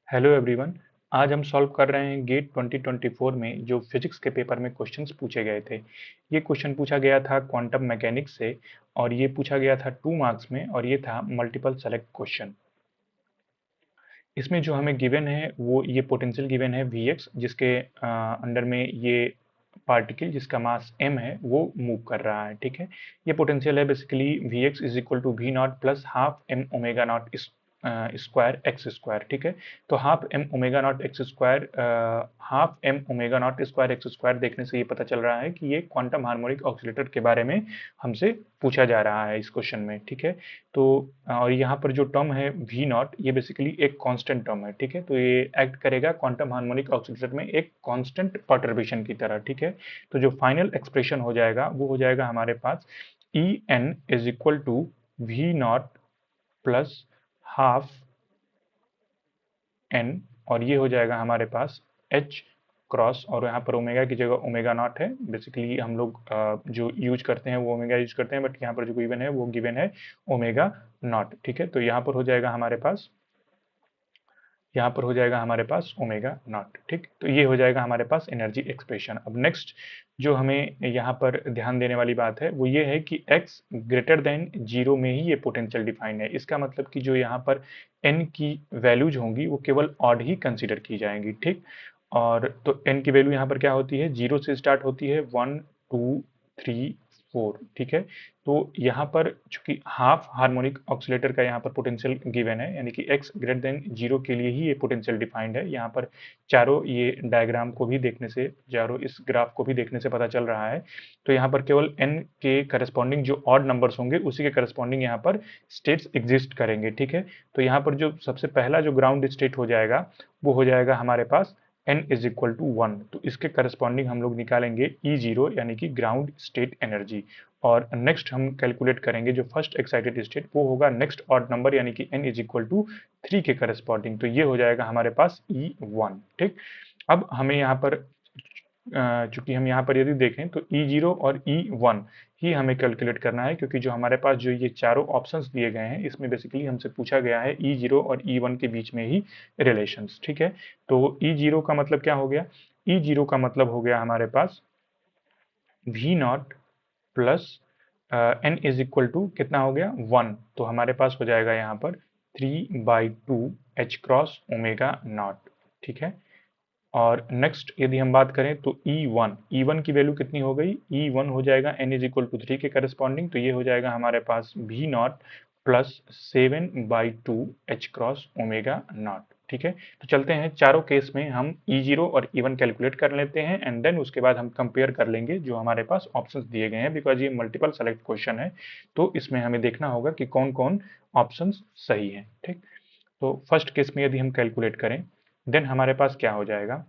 Hello everyone. आज हम solve कर रहे हैं गेट 2024 में जो फिजिक्स के पेपर में क्वेश्चंस पूछे गए थे। ये क्वेश्चन पूछा गया था क्वांटम मैकेनिक्स से और ये पूछा गया था 2 मार्क्स में और ये था मल्टीपल सेलेक्ट क्वेश्चन। इसमें जो हमें गिवन है वो ये पोटेंशियल गिवन है Vx जिसके अंडर में ये पार्टिकल जिसका मास m है वो मूव कर रहा है। ठीक है, ये पोटेंशियल है basically Vx is equal to V not plus half M omega not square X square. ठीक है, तो half M omega not X square X square देखने से ये पता चल रहा है कि ये क्वांटम हार्मोनिक ऑक्सीलेटर के बारे में हमसे पूछा जा रहा है इस क्वेश्चन में। ठीक है, तो और यहाँ पर जो टर्म है वी नॉट ये बेसिकली एक कांस्टेंट टर्म है। ठीक है, तो ये एक्ट करेगा क्वांटम हार्मोनिक ऑक्सीलेटर में एक कांस्टेंट परटर्बेशन की तरह। ठीक है, तो जो फाइनल एक्सप्रेशन हो जाएगा वो हो जाएगा हमारे पास E N is equal to V not plus half N और ये हो जाएगा हमारे पास एच क्रॉस और यहाँ पर ओमेगा की जगह ओमेगा नॉट है। बेसिकली हम लोग जो यूज करते हैं वो ओमेगा यूज करते हैं, बट यहाँ पर जो गिवन है वो गिवन है ओमेगा नॉट। ठीक है, तो यहाँ पर हो जाएगा हमारे पास ओमेगा नॉट। ठीक, तो ये हो जाएगा हमारे पास एनर्जी एक्सप्रेशन। अब नेक्स्ट जो हमें यहाँ पर ध्यान देने वाली बात है वो ये है कि x ग्रेटर देन जीरो में ही ये पोटेंशियल डिफाइन है। इसका मतलब कि जो यहाँ पर n की वैल्यूज होंगी वो केवल ऑड ही कंसीडर की जाएंगी। ठीक, और तो n की वैल्यू यहाँ पर क्या होती है, जीरो से स्टार्ट होती है, 1 2 3 4। ठीक है, तो यहाँ पर चूंकि हाफ हार्मोनिक ऑक्सीलेटर का यहाँ पर पोटेंशियल गिवन है यानी कि x ग्रेटर देन जीरो के लिए ही ये पोटेंशियल डिफाइंड है। यहाँ पर चारों ये डायग्राम को भी देखने से, चारों इस ग्राफ को भी देखने से पता चल रहा है। तो यहाँ पर केवल n के करस्पॉन्डिंग जो ऑड नंबर्स होंगे उसी के करस्पॉन्डिंग यहाँ पर स्टेट्स एग्जिस्ट करेंगे। ठीक है, तो यहाँ पर जो सबसे पहला जो ग्राउंड स्टेट हो जाएगा वो हो जाएगा हमारे पास n इज इक्वल टू 1। तो इसके करस्पॉन्डिंग हम लोग निकालेंगे E0 यानी कि ग्राउंड स्टेट एनर्जी। और नेक्स्ट हम कैलकुलेट करेंगे जो फर्स्ट एक्साइटेड स्टेट वो होगा नेक्स्ट ऑड नंबर यानी कि n इज इक्वल टू 3 के करस्पॉन्डिंग। तो ये हो जाएगा हमारे पास E1। ठीक, अब हमें यहाँ पर चूंकि हम यहाँ पर यदि देखें तो E0 और E1 ही हमें कैलकुलेट करना है, क्योंकि जो हमारे पास जो ये चारों ऑप्शंस दिए गए हैं इसमें बेसिकली हमसे पूछा गया है E0 और E1 के बीच में ही रिलेशंस। ठीक है, तो E0 का मतलब क्या हो गया, E0 का मतलब हो गया हमारे पास V not plus N is equal to कितना हो गया 1। तो हमारे पास हो जाएगा यहाँ पर 3/2 एच क्रॉस ओमेगा नॉट। ठीक है, और नेक्स्ट यदि हम बात करें तो E1 की वैल्यू कितनी हो गई, E1 हो जाएगा n इज इक्वल टू 3 के करस्पॉन्डिंग। तो ये हो जाएगा हमारे पास V not plus 7/2 H cross omega naught. ठीक है, तो चलते हैं चारों केस में हम E0 और E1 कैलकुलेट कर लेते हैं एंड देन उसके बाद हम कंपेयर कर लेंगे जो हमारे पास ऑप्शंस दिए गए हैं, बिकॉज ये मल्टीपल सेलेक्ट क्वेश्चन है तो इसमें हमें देखना होगा कि कौन कौन ऑप्शंस सही है। ठीक, तो फर्स्ट केस में यदि हम कैलकुलेट करें देन हमारे पास क्या हो जाएगा,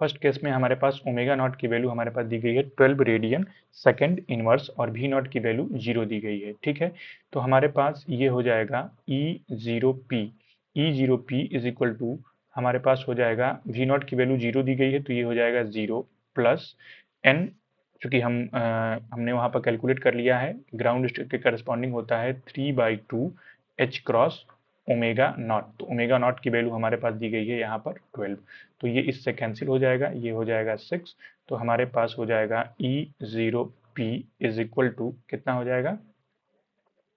फर्स्ट केस में हमारे पास ओमेगा नॉट की वैल्यू हमारे पास दी गई है 12 रेडियन सेकेंड इनवर्स और वी नॉट की वैल्यू 0 दी गई है। ठीक है, तो हमारे पास ये हो जाएगा E zero P is equal to हमारे पास हो जाएगा वी नॉट की वैल्यू 0 दी गई है तो ये हो जाएगा 0 प्लस एन, चूंकि हमने वहां पर कैलकुलेट कर लिया है ग्राउंड स्टेट के करस्पॉन्डिंग होता है 3/2 एच क्रॉस ओमेगा नॉट। तो ओमेगा नॉट की वैल्यू हमारे पास दी गई है यहाँ पर 12। तो ये इससे कैंसिल हो जाएगा, ये हो जाएगा 6। तो हमारे पास हो जाएगा E0P इज इक्वल टू कितना हो जाएगा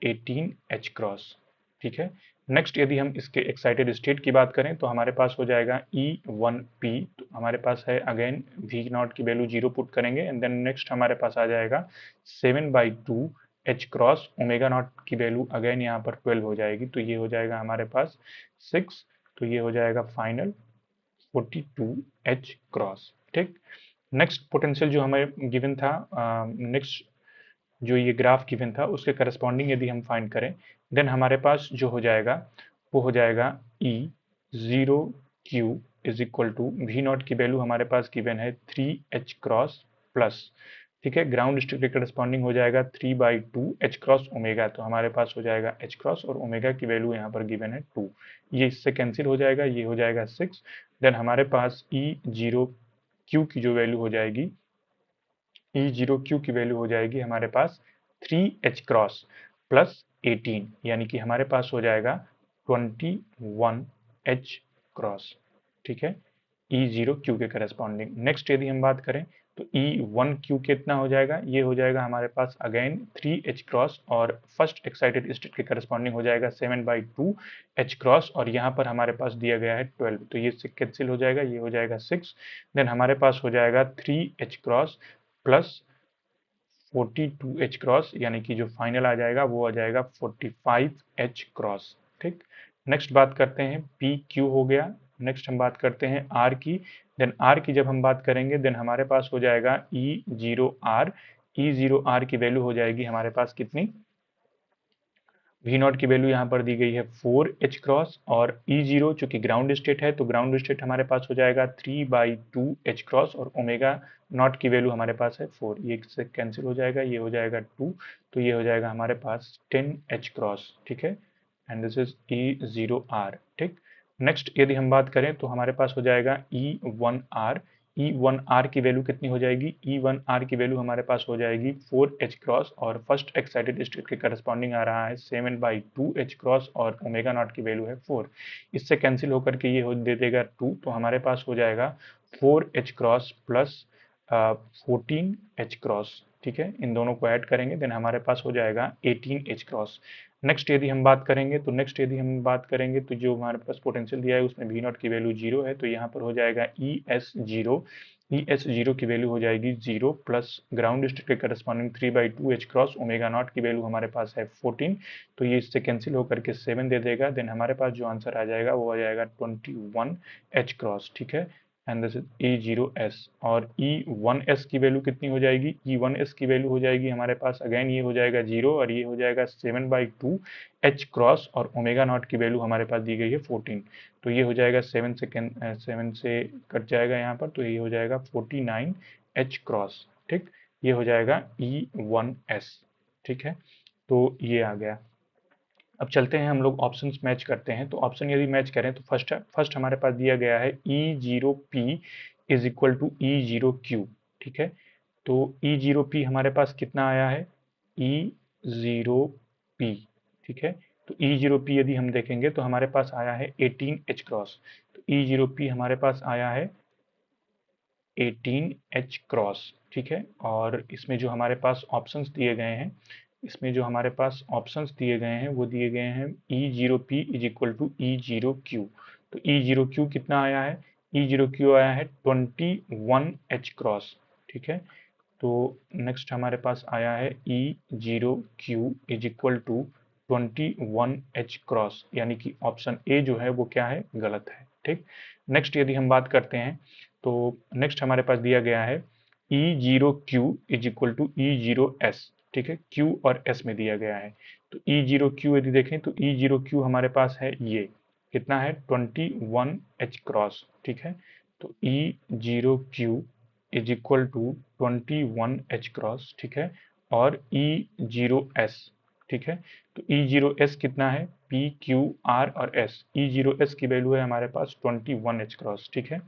18 एच क्रॉस। ठीक है, नेक्स्ट यदि हम इसके एक्साइटेड स्टेट की बात करें तो हमारे पास हो जाएगा E1P। तो हमारे पास है अगेन वी नॉट की वैल्यू 0 पुट करेंगे एंड देन नेक्स्ट हमारे पास आ जाएगा 7/2 एच क्रॉस ओमेगा नॉट की वैल्यू अगेन यहाँ पर 12 हो जाएगी। तो ये हो जाएगा हमारे पास 6। तो ये हो जाएगा फाइनल 42 एच क्रॉस। ठीक, नेक्स्ट पोटेंशियल जो हमें गिवन था, नेक्स्ट जो ये ग्राफ गिवन था उसके करस्पॉन्डिंग यदि हम फाइंड करें देन हमारे पास जो हो जाएगा वो हो जाएगा E0Q is equal to V not की वैल्यू हमारे पास गिवन है 3 एच क्रॉस प्लस। ठीक है, ग्राउंड स्टेट के करस्पॉन्डिंग हो जाएगा 3/2 एच क्रॉस ओमेगा। तो हमारे पास हो जाएगा एच क्रॉस और ओमेगा की वैल्यू यहाँ पर गिवन है 2। ये इससे कैंसिल हो जाएगा, ये हो जाएगा 6। देन हमारे पास E0Q की जो वैल्यू हो जाएगी, E0Q की वैल्यू हो जाएगी हमारे पास 3 एच क्रॉस प्लस 18 यानी कि हमारे पास हो जाएगा 21 एच क्रॉस, ठीक है, E0Q के करस्पॉन्डिंग। नेक्स्ट यदि हम बात करें तो E1Q कितना हो जाएगा, ये हो जाएगा हमारे पास अगेन 3H क्रॉस और फर्स्ट एक्साइटेड स्टेट के करस्पॉन्डिंग हो जाएगा 7/2 H क्रॉस और यहाँ पर हमारे पास दिया गया है 12, तो ये कैंसिल हो जाएगा, ये हो जाएगा 6। देन हमारे पास हो जाएगा 3H cross plus 42H cross, यानी कि जो फाइनल आ जाएगा वो आ जाएगा 45H क्रॉस, ठीक। नेक्स्ट बात करते हैं PQ हो गया। नेक्स्ट हम बात करते हैं R की। देन R की जब हम बात करेंगे देन हमारे पास हो जाएगा E0R। E0R की वैल्यू हो जाएगी हमारे पास कितनी, वी नॉट की वैल्यू यहाँ पर दी गई है 4H क्रॉस और E0 चूंकि ग्राउंड स्टेट है तो ग्राउंड स्टेट हमारे पास हो जाएगा 3/2H क्रॉस और ओमेगा नॉट की वैल्यू हमारे पास है 4, ये से कैंसिल हो जाएगा, ये हो जाएगा 2, तो ये हो जाएगा हमारे पास 10H क्रॉस, ठीक है, एंड दिस इज E0R, ठीक। नेक्स्ट यदि हम बात करें तो हमारे पास हो जाएगा E1R। E1R की वैल्यू कितनी हो जाएगी, E1R की वैल्यू हमारे पास हो जाएगी 4H क्रॉस और फर्स्ट एक्साइटेड स्टेट के करस्पॉन्डिंग आ रहा है 7/2H क्रॉस और ओमेगा नॉट की वैल्यू है 4, इससे कैंसिल होकर के ये हो दे देगा 2, तो हमारे पास हो जाएगा 4H cross plus 14H cross, ठीक है, इन दोनों को ऐड करेंगे देन हमारे पास हो जाएगा 18H क्रॉस। नेक्स्ट यदि हम बात करेंगे तो जो हमारे पास पोटेंशियल दिया है उसमें वी नॉट की वैल्यू 0 है, तो यहाँ पर हो जाएगा ES0 की वैल्यू हो जाएगी 0 प्लस ग्राउंड स्टेट के corresponding 3/2H cross omega naught की वैल्यू हमारे पास है 14, तो ये इससे कैंसिल होकर के 7 दे देगा, देन हमारे पास जो आंसर आ जाएगा वो आ जाएगा 21H क्रॉस, ठीक है, एंड दिस इज E0S। और E1S की वैल्यू कितनी हो जाएगी, E1S की वैल्यू हो जाएगी हमारे पास अगेन ये हो जाएगा 0 और ये हो जाएगा 7/2H क्रॉस और ओमेगा नॉट की वैल्यू हमारे पास दी गई है 14, तो ये हो जाएगा 7 से कट जाएगा यहाँ पर, तो ये हो जाएगा 49H क्रॉस, ठीक, ये हो जाएगा E1S, ठीक है, तो ये आ गया। अब चलते हैं हम लोग ऑप्शंस मैच करते हैं, तो ऑप्शन यदि मैच करें तो फर्स्ट हमारे पास दिया गया है E0P is equal to E0Q, ठीक है, तो E0P हमारे पास कितना आया है, E0P, ठीक है, तो E0P यदि हम देखेंगे तो हमारे पास आया है 18H क्रॉस, तो E0P हमारे पास आया है 18H क्रॉस, ठीक है, और इसमें जो हमारे पास ऑप्शंस दिए गए हैं वो दिए गए हैं E0P is equal to E0Q, तो E0Q कितना आया है, E0Q आया है 21H क्रॉस, ठीक है, तो नेक्स्ट हमारे पास आया है E0Q is equal to 21H cross, यानी कि ऑप्शन ए जो है वो क्या है, गलत है, ठीक। नेक्स्ट यदि हम बात करते हैं तो नेक्स्ट हमारे पास दिया गया है E0Q is equal to E0S, ठीक है, Q और S में दिया गया है, तो E0Q यदि देखें तो E0Q हमारे पास है ये कितना है 21H क्रॉस, ठीक है, तो E0Q is equal to 21H cross, ठीक है, और E0S, ठीक है, तो E0S कितना है, P Q R और S, E0S की वैल्यू है हमारे पास 21H क्रॉस, ठीक है,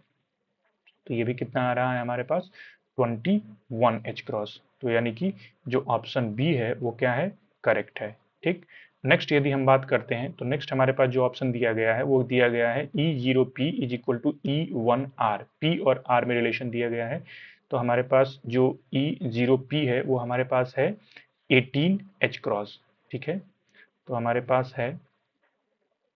तो ये भी कितना आ रहा है हमारे पास 21H क्रॉस, तो यानी कि जो ऑप्शन बी है वो क्या है, करेक्ट है, ठीक। नेक्स्ट यदि हम बात करते हैं तो नेक्स्ट हमारे पास जो ऑप्शन दिया गया है वो दिया गया है E0P is equal to E1R, P और R में रिलेशन दिया गया है, तो हमारे पास जो E0P है वो हमारे पास है 18H क्रॉस, ठीक है, तो हमारे पास है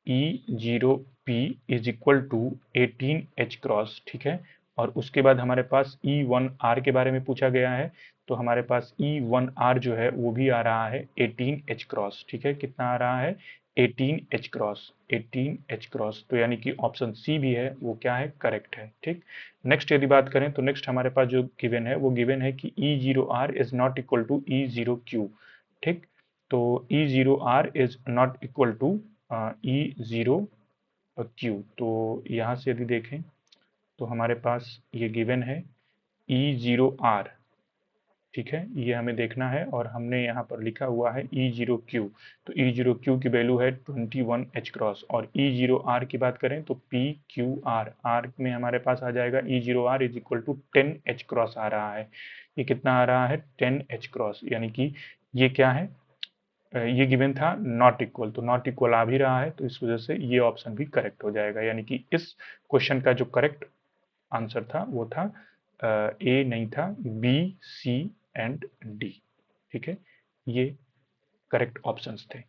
E0P is equal to 18H cross, ठीक है, और उसके बाद हमारे पास E1R के बारे में पूछा गया है, तो हमारे पास E1R जो है वो भी आ रहा है 18H क्रॉस, ठीक है, कितना आ रहा है 18H क्रॉस, 18H क्रॉस, तो यानी कि ऑप्शन सी भी है वो क्या है, करेक्ट है, ठीक। नेक्स्ट यदि बात करें तो नेक्स्ट हमारे पास जो गिवन है वो गिवन है कि E0R is not equal to E0Q, ठीक, तो E0R is not equal to E0Q, तो यहाँ से यदि देखें तो हमारे पास ये गिवन है E0R, ठीक है, ये हमें देखना है और हमने यहाँ पर लिखा हुआ है E0Q, तो E0Q की वैल्यू है 21H क्रॉस, और E0R की बात करें तो PQR, R में हमारे पास आ जाएगा E0R is equal to 10H cross आ रहा है, ये कितना आ रहा है 10H क्रॉस, यानी कि ये क्या है ये गिवन था नॉट इक्वल, तो नॉट इक्वल आ भी रहा है, तो इस वजह से ये ऑप्शन भी करेक्ट हो जाएगा। यानी कि इस क्वेश्चन का जो करेक्ट आंसर था वो था ए नहीं था, बी, सी एंड डी। ठीक है, ये करेक्ट ऑप्शंस थे।